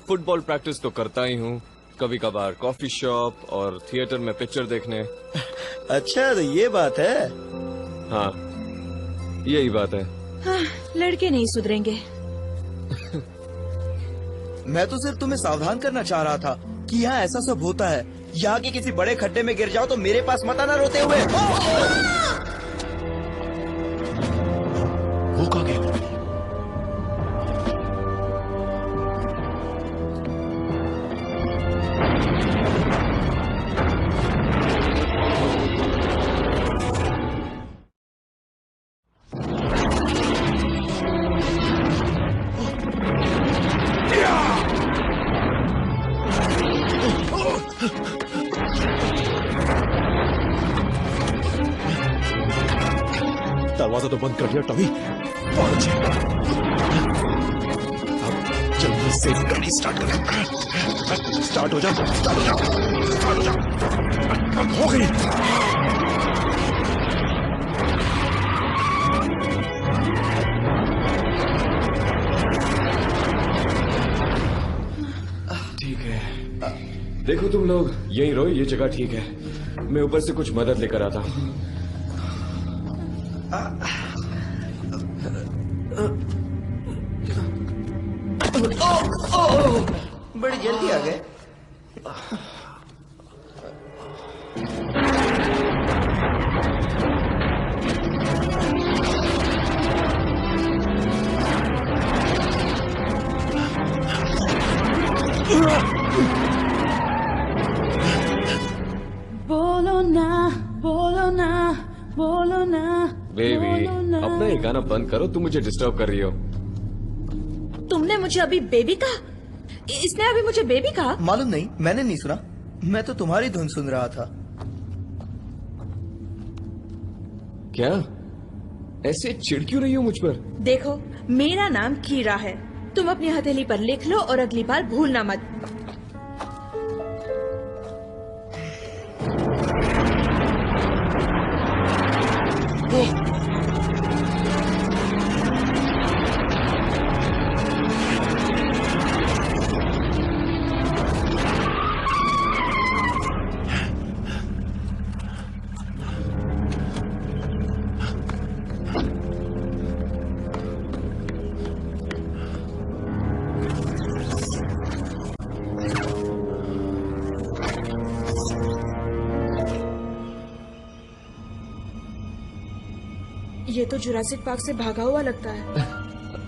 Football practice तो करता ही हूँ, कभी कभार कॉफी शॉप और थिएटर में पिक्चर देखने। अच्छा, तो ये बात है। हाँ, यही बात है। हाँ, लड़के नहीं सुधरेंगे। मैं तो सिर्फ तुम्हें सावधान करना चाह रहा था कि यहाँ ऐसा सब होता है। यहाँ के किसी बड़े खड्डे में गिर जाओ तो मेरे पास मत आना रोते हुए। वो कहाँ गया? दरवाजा तो बंद कर दिया टॉमी। बहुत अच्छे। अब जल्दी से गाड़ी स्टार्ट कर। स्टार्ट हो जाओ, स्टार्ट हो जाओ, स्टार्ट हो जाओ। अब हो गई। ठीक है, देखो तुम लोग यहीं रहो, ये जगह ठीक है। मैं ऊपर से कुछ मदद लेकर आता हूँ। बड़ी जल्दी आ गए। बोलो ना, बोलो ना, बोलो ना। बेबी, अपना ये गाना बंद करो, तुम मुझे डिस्टर्ब कर रही हो। तुमने मुझे अभी बेबी कहा? इसने अभी मुझे बेबी कहा? मालूम नहीं, मैंने नहीं सुना। मैं तो तुम्हारी धुन सुन रहा था। क्या ऐसे चिढ़ क्यों रही हो मुझ पर? देखो, मेरा नाम कीरा है। तुम अपनी हथेली पर लिख लो और अगली बार भूलना मत। ये तो जुरासिक पार्क से भागा हुआ लगता है।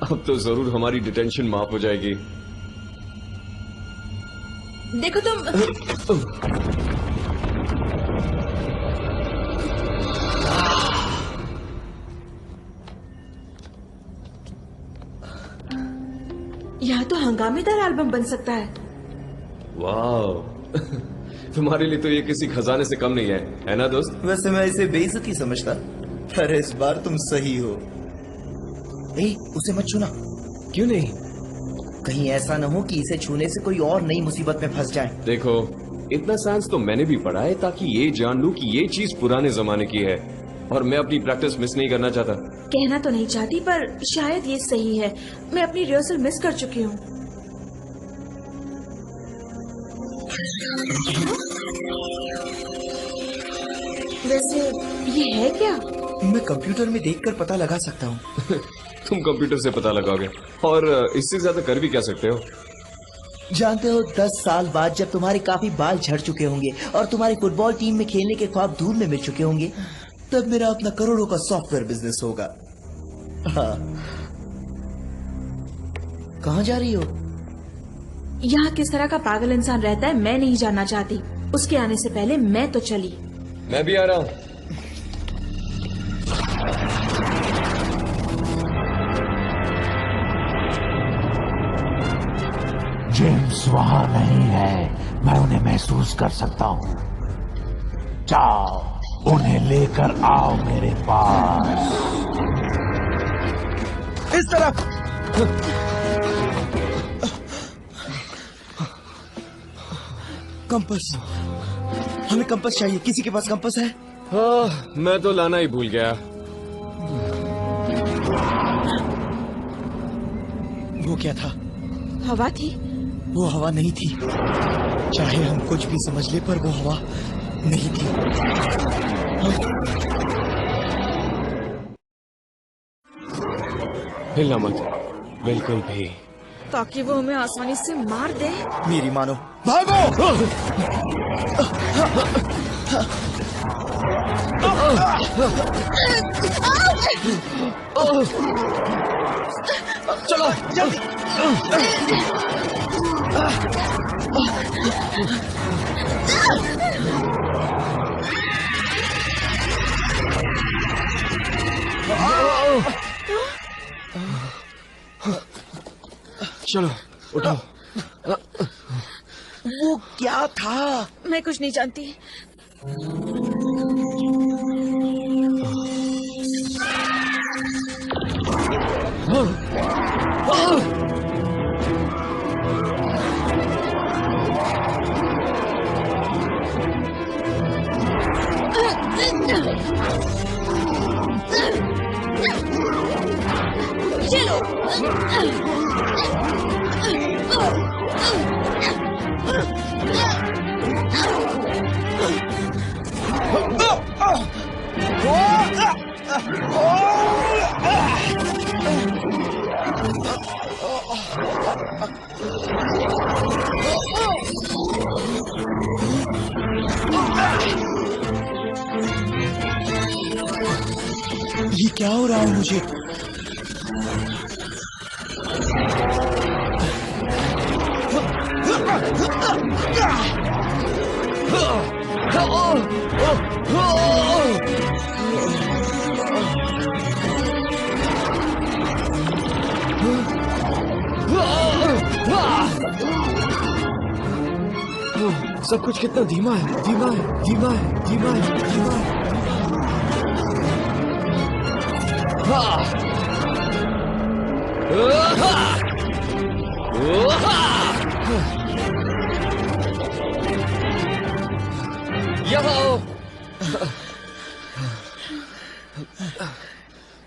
अब तो जरूर हमारी डिटेंशन माफ हो जाएगी। देखो तुम। यहाँ तो हंगामेदार एल्बम बन सकता है। वाह, तुम्हारे लिए तो ये किसी खजाने से कम नहीं है ना दोस्त? वैसे मैं इसे बेइज्जती समझता, पर इस बार तुम सही हो। उसे मत छूना। क्यों नहीं? कहीं ऐसा न हो कि इसे छूने से कोई और नई मुसीबत में फंस जाए। देखो, इतना साइंस तो मैंने भी पढ़ा है ताकि ये जान लूं कि ये चीज पुराने जमाने की है और मैं अपनी प्रैक्टिस मिस नहीं करना चाहता। कहना तो नहीं चाहती, पर शायद ये सही है। मैं अपनी रिहर्सल मिस कर चुकी हूँ। वैसे ये है क्या? मैं कंप्यूटर में देखकर पता लगा सकता हूँ। तुम कंप्यूटर से पता लगाओगे और इससे ज्यादा कर भी क्या सकते हो? जानते हो, 10 साल बाद जब तुम्हारे काफी बाल झड़ चुके होंगे और तुम्हारी फुटबॉल टीम में खेलने के ख्वाब धूल में मिल चुके होंगे, तब मेरा अपना करोड़ों का सॉफ्टवेयर बिजनेस होगा। हाँ। कहाँ जा रही हो? यहाँ किस तरह का पागल इंसान रहता है मैं नहीं जानना चाहती। उसके आने से पहले मैं तो चली। मैं भी आ रहा हूँ। जेम्स वहां नहीं है, मैं उन्हें महसूस कर सकता हूँ। जाओ, उन्हें लेकर आओ मेरे पास। इस तरफ। कंपास, हमें कंपास चाहिए। किसी के पास कंपास है? हाँ, मैं तो लाना ही भूल गया। वो क्या था? हवा थी। वो हवा नहीं थी। चाहे हम कुछ भी समझ ले, पर वो हवा नहीं थी। हिलना मत, बिल्कुल भी। ताकि वो हमें आसानी से मार दे। मेरी मानो, भागो! चलो जल्दी! चलो उठाओ। वो क्या था? मैं कुछ नहीं जानती। ये क्या हो रहा है मुझे? सब कुछ कितना धीमा है, धीमा है, धीमा है, धीमा है, धीमा है।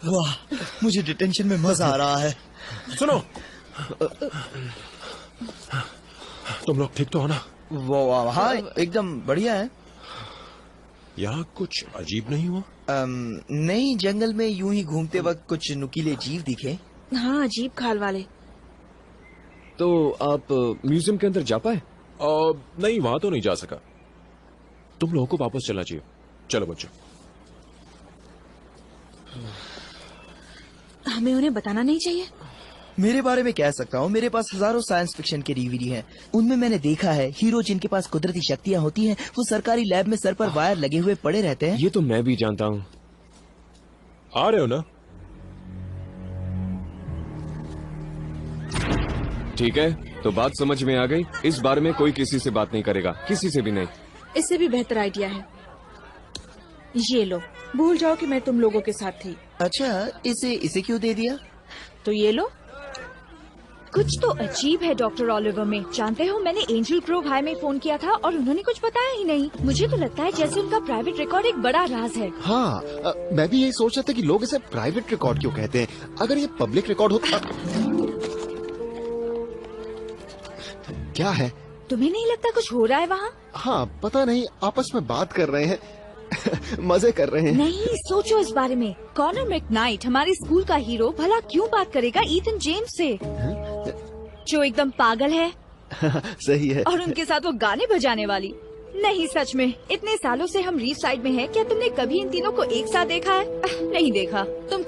वाह, मुझे डिटेंशन में मजा आ रहा है। सुनो, तुम लोग ठीक तो हो ना? वो हाँ, एकदम बढ़िया है। यहाँ कुछ अजीब नहीं हुआ? नहीं, जंगल में यूं ही घूमते वक्त कुछ नुकीले जीव दिखे। हाँ, अजीब खाल वाले। तो आप म्यूजियम के अंदर जा पाए? नहीं, वहां तो नहीं जा सका। तुम लोगों को वापस चलना चाहिए। चलो बच्चों। हमें उन्हें बताना नहीं चाहिए? मेरे बारे में कह सकता हूँ, मेरे पास हजारों साइंस फिक्शन के डीवीडी हैं। उनमें मैंने देखा है हीरो जिनके पास कुदरती शक्तियाँ होती हैं, वो सरकारी लैब में सर पर वायर लगे हुए पड़े रहते हैं। ये तो मैं भी जानता हूँ। आ रहे हो ना? ठीक है, तो बात समझ में आ गई। इस बारे में कोई किसी से बात नहीं करेगा, किसी से भी नहीं। इससे भी बेहतर आइडिया है। ये लो, भूल जाओ कि मैं तुम लोगों के साथ थी। अच्छा, इसे क्यों दे दिया? तो ये लो। कुछ तो अजीब है डॉक्टर ओलिवर में। जानते हो, मैंने एंजल ग्रोव हाई में फोन किया था और उन्होंने कुछ बताया ही नहीं। मुझे तो लगता है जैसे उनका प्राइवेट रिकॉर्ड एक बड़ा राज है। हाँ, मैं भी यही सोच रहा था कि लोग इसे प्राइवेट रिकॉर्ड क्यों कहते हैं। अगर ये पब्लिक रिकॉर्ड होता। क्या है? तुम्हें नहीं लगता कुछ हो रहा है वहाँ? हाँ, पता नहीं, आपस में बात कर रहे हैं। मजे कर रहे हैं। नहीं, सोचो इस बारे में। कॉनर मैकनाइट, हमारे स्कूल का हीरो, भला क्यों बात करेगा ईथन जेम्स से, जो एकदम पागल है। सही है। और उनके साथ वो गाने बजाने वाली। नहीं, सच में, इतने सालों से हम रीफ साइड में हैं, क्या तुमने कभी इन तीनों को एक साथ देखा है? नहीं देखा। तुम